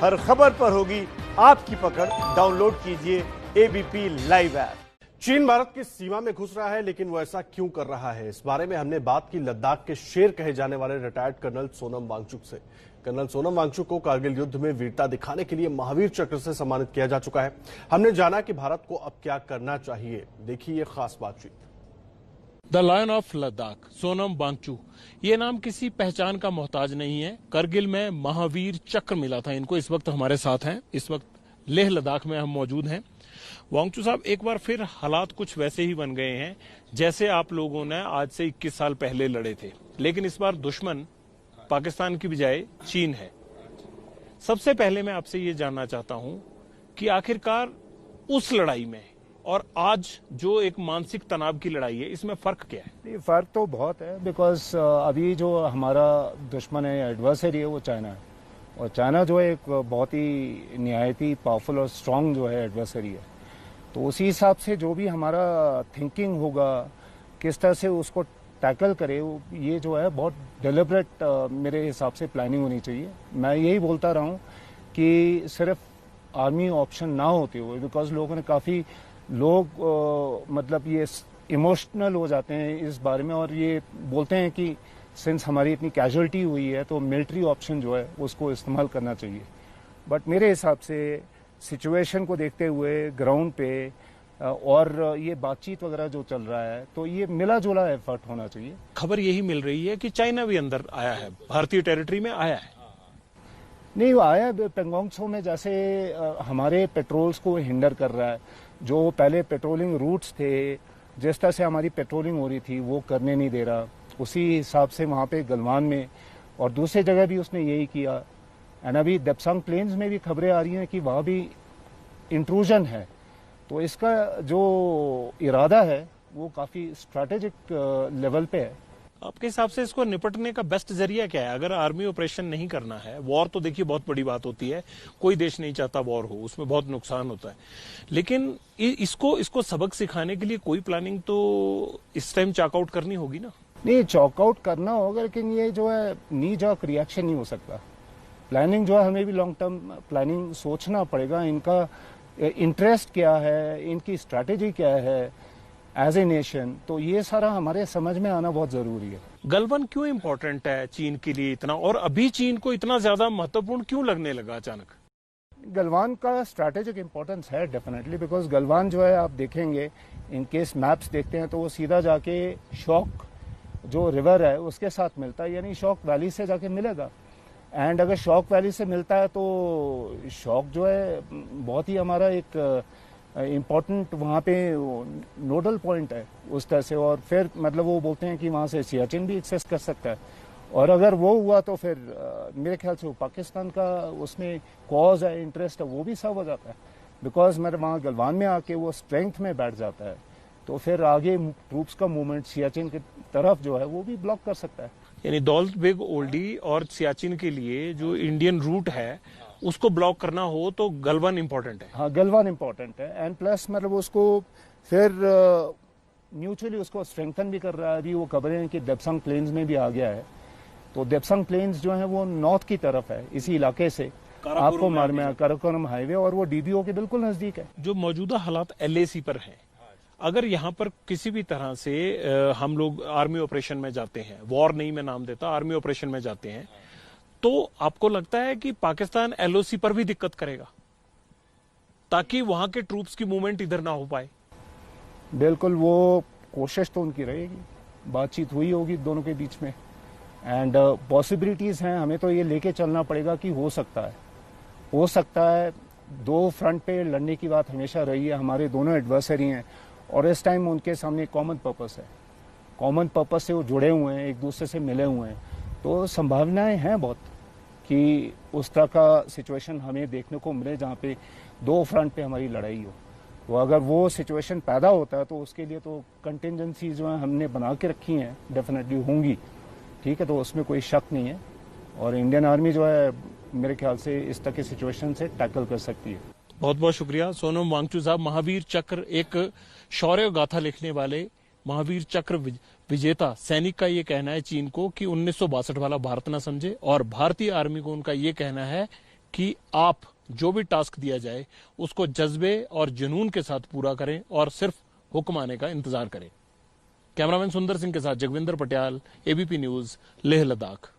हर खबर पर होगी आपकी पकड़। डाउनलोड कीजिए एबीपी लाइव ऐप। चीन भारत की सीमा में घुस रहा है, लेकिन वो ऐसा क्यों कर रहा है, इस बारे में हमने बात की लद्दाख के शेर कहे जाने वाले रिटायर्ड कर्नल सोनम वांगचुक से। कर्नल सोनम वांगचुक को कारगिल युद्ध में वीरता दिखाने के लिए महावीर चक्र से सम्मानित किया जा चुका है। हमने जाना कि भारत को अब क्या करना चाहिए। देखिए ये खास बातचीत। The lion of Ladakh Sonam Wangchuk, ये नाम किसी पहचान का मोहताज नहीं है। करगिल में महावीर चक्र मिला था इनको। इस वक्त हमारे साथ हैं, इस वक्त लेह लद्दाख में हम मौजूद हैं। वांगचुक साहब, एक बार फिर हालात कुछ वैसे ही बन गए हैं जैसे आप लोगों ने आज से 21 साल पहले लड़े थे, लेकिन इस बार दुश्मन पाकिस्तान की बजाय चीन है। सबसे पहले मैं आपसे ये जानना चाहता हूं कि आखिरकार उस लड़ाई में और आज जो एक मानसिक तनाव की लड़ाई है, इसमें फर्क क्या है? फर्क तो बहुत है, बिकॉज अभी जो हमारा दुश्मन है, एडवर्सरी है, वो चाइना है। और चाइना जो है एक बहुत ही निहायती पावरफुल और स्ट्रांग जो है एडवर्सरी है। तो उसी हिसाब से जो भी हमारा थिंकिंग होगा, किस तरह से उसको टैकल करे, ये जो है बहुत डेलिब्रेट मेरे हिसाब से प्लानिंग होनी चाहिए। मैं यही बोलता रहा हूँ कि सिर्फ आर्मी ऑप्शन ना होते हुए, बिकॉज लोगों ने काफ़ी लोग मतलब ये इमोशनल हो जाते हैं इस बारे में और ये बोलते हैं कि सिंस हमारी इतनी कैजुअलिटी हुई है तो मिलिट्री ऑप्शन जो है उसको इस्तेमाल करना चाहिए। बट मेरे हिसाब से सिचुएशन को देखते हुए ग्राउंड पे और ये बातचीत वगैरह जो चल रहा है, तो ये मिला जुला एफर्ट होना चाहिए। खबर यही मिल रही है कि चाइना भी अंदर आया है, भारतीय टेरिटरी में आया है। नहीं, वो आया पेंगोंग त्सो में, जैसे हमारे पेट्रोल्स को हिंडर कर रहा है। जो पहले पेट्रोलिंग रूट्स थे, जिस तरह से हमारी पेट्रोलिंग हो रही थी, वो करने नहीं दे रहा। उसी हिसाब से वहाँ पे गलवान में और दूसरी जगह भी उसने यही किया। एंड अभी देप्सांग प्लेन्स में भी खबरें आ रही हैं कि वहाँ भी इंट्रूजन है। तो इसका जो इरादा है वो काफ़ी स्ट्रैटेजिक लेवल पे है। आपके हिसाब से इसको निपटने का बेस्ट जरिया क्या है? अगर आर्मी ऑपरेशन नहीं करना है, वॉर तो देखिए बहुत बड़ी बात होती है, कोई देश नहीं चाहता वॉर हो, उसमें बहुत नुकसान होता है, लेकिन इसको सबक सिखाने के लिए कोई प्लानिंग तो इस टाइम चॉकआउट करनी होगी ना? नहीं, चॉकआउट करना होगा, लेकिन ये जो है नी जॉक रिएक्शन नहीं हो सकता। प्लानिंग जो है, हमें भी लॉन्ग टर्म प्लानिंग सोचना पड़ेगा। इनका इंटरेस्ट क्या है, इनकी स्ट्रैटेजी क्या है एज ए नेशन, तो ये सारा हमारे समझ में आना बहुत जरूरी है। गलवान क्यों इंपॉर्टेंट है चीन के लिए इतना, और अभी चीन को इतना ज्यादा महत्वपूर्ण क्यों लगने लगा अचानक? गलवान का स्ट्रैटेजिक इंपॉर्टेंस है डेफिनेटली, बिकॉज गलवान जो है, आप देखेंगे इन केस मैप्स देखते हैं तो वो सीधा जाके शॉक जो रिवर है उसके साथ मिलता है, यानी शॉक वैली से जाके मिलेगा। एंड अगर शॉक वैली से मिलता है तो शॉक जो है बहुत ही हमारा एक इम्पॉर्टेंट वहाँ पे नोडल पॉइंट है उस तरह से। और फिर मतलब वो बोलते हैं कि वहाँ से सियाचिन भी एक्सेस कर सकता है। और अगर वो हुआ तो फिर मेरे ख्याल से वो पाकिस्तान का उसमें कॉज है, इंटरेस्ट है, वो भी सब हो जाता है। बिकॉज मेरे वहाँ गलवान में आके वो स्ट्रेंथ में बैठ जाता है, तो फिर आगे ट्रूप्स का मूवमेंट सियाचिन की तरफ जो है वो भी ब्लॉक कर सकता है। यानी दौलत बेग ओल्डी और सियाचिन के लिए जो इंडियन रूट है उसको ब्लॉक करना हो तो गलवान इंपॉर्टेंट है। हाँ, गलवान इंपॉर्टेंट है। एंड प्लस मतलब उसको फिर म्यूचुअली उसको स्ट्रेंथन भी कर रहा है। अभी वो खबरें हैं कि देप्सांग प्लेन्स में भी आ गया है। तो देप्सांग प्लेन्स जो है वो नॉर्थ की तरफ है, इसी इलाके से आपको मालूम है, काराकोरम हाईवे, और वो डीबीओ के बिल्कुल नजदीक है। जो मौजूदा हालात एलएसी पर हैं, अगर यहाँ पर किसी भी तरह से हम लोग आर्मी ऑपरेशन में जाते हैं, वॉर नहीं मैं नाम देता, आर्मी ऑपरेशन में जाते हैं, तो आपको लगता है कि पाकिस्तान एलओसी पर भी दिक्कत करेगा ताकि वहां के ट्रूप्स की मूवमेंट इधर ना हो पाए? बिल्कुल, वो कोशिश तो उनकी रहेगी, बातचीत हुई होगी दोनों के बीच में। एंड पॉसिबिलिटीज हैं, हमें तो ये लेके चलना पड़ेगा कि हो सकता है। दो फ्रंट पे लड़ने की बात हमेशा रही है, हमारे दोनों एडवर्सरी हैं और इस टाइम उनके सामने कॉमन पर्पस है। कॉमन पर्पस से वो जुड़े हुए हैं, एक दूसरे से मिले हुए हैं, तो संभावनाएं हैं बहुत कि उस तरह का सिचुएशन हमें देखने को मिले जहाँ पे दो फ्रंट पे हमारी लड़ाई हो। तो अगर वो सिचुएशन पैदा होता है तो उसके लिए तो कंटिजेंसी जो है हमने बना के रखी हैं, डेफिनेटली होंगी, ठीक है, तो उसमें कोई शक नहीं है। और इंडियन आर्मी जो है मेरे ख्याल से इस तरह की सिचुएशन से टैकल कर सकती है। बहुत बहुत शुक्रिया सोनम वांगचुक साहब। महावीर चक्र, एक शौर्य गाथा लिखने वाले महावीर चक्र विजेता सैनिक का ये कहना है चीन को कि 1962 वाला भारत न समझे, और भारतीय आर्मी को उनका ये कहना है कि आप जो भी टास्क दिया जाए उसको जज्बे और जुनून के साथ पूरा करें और सिर्फ हुक्म आने का इंतजार करें। कैमरामैन सुंदर सिंह के साथ जगविंदर पटियाल, एबीपी न्यूज, लेह लद्दाख।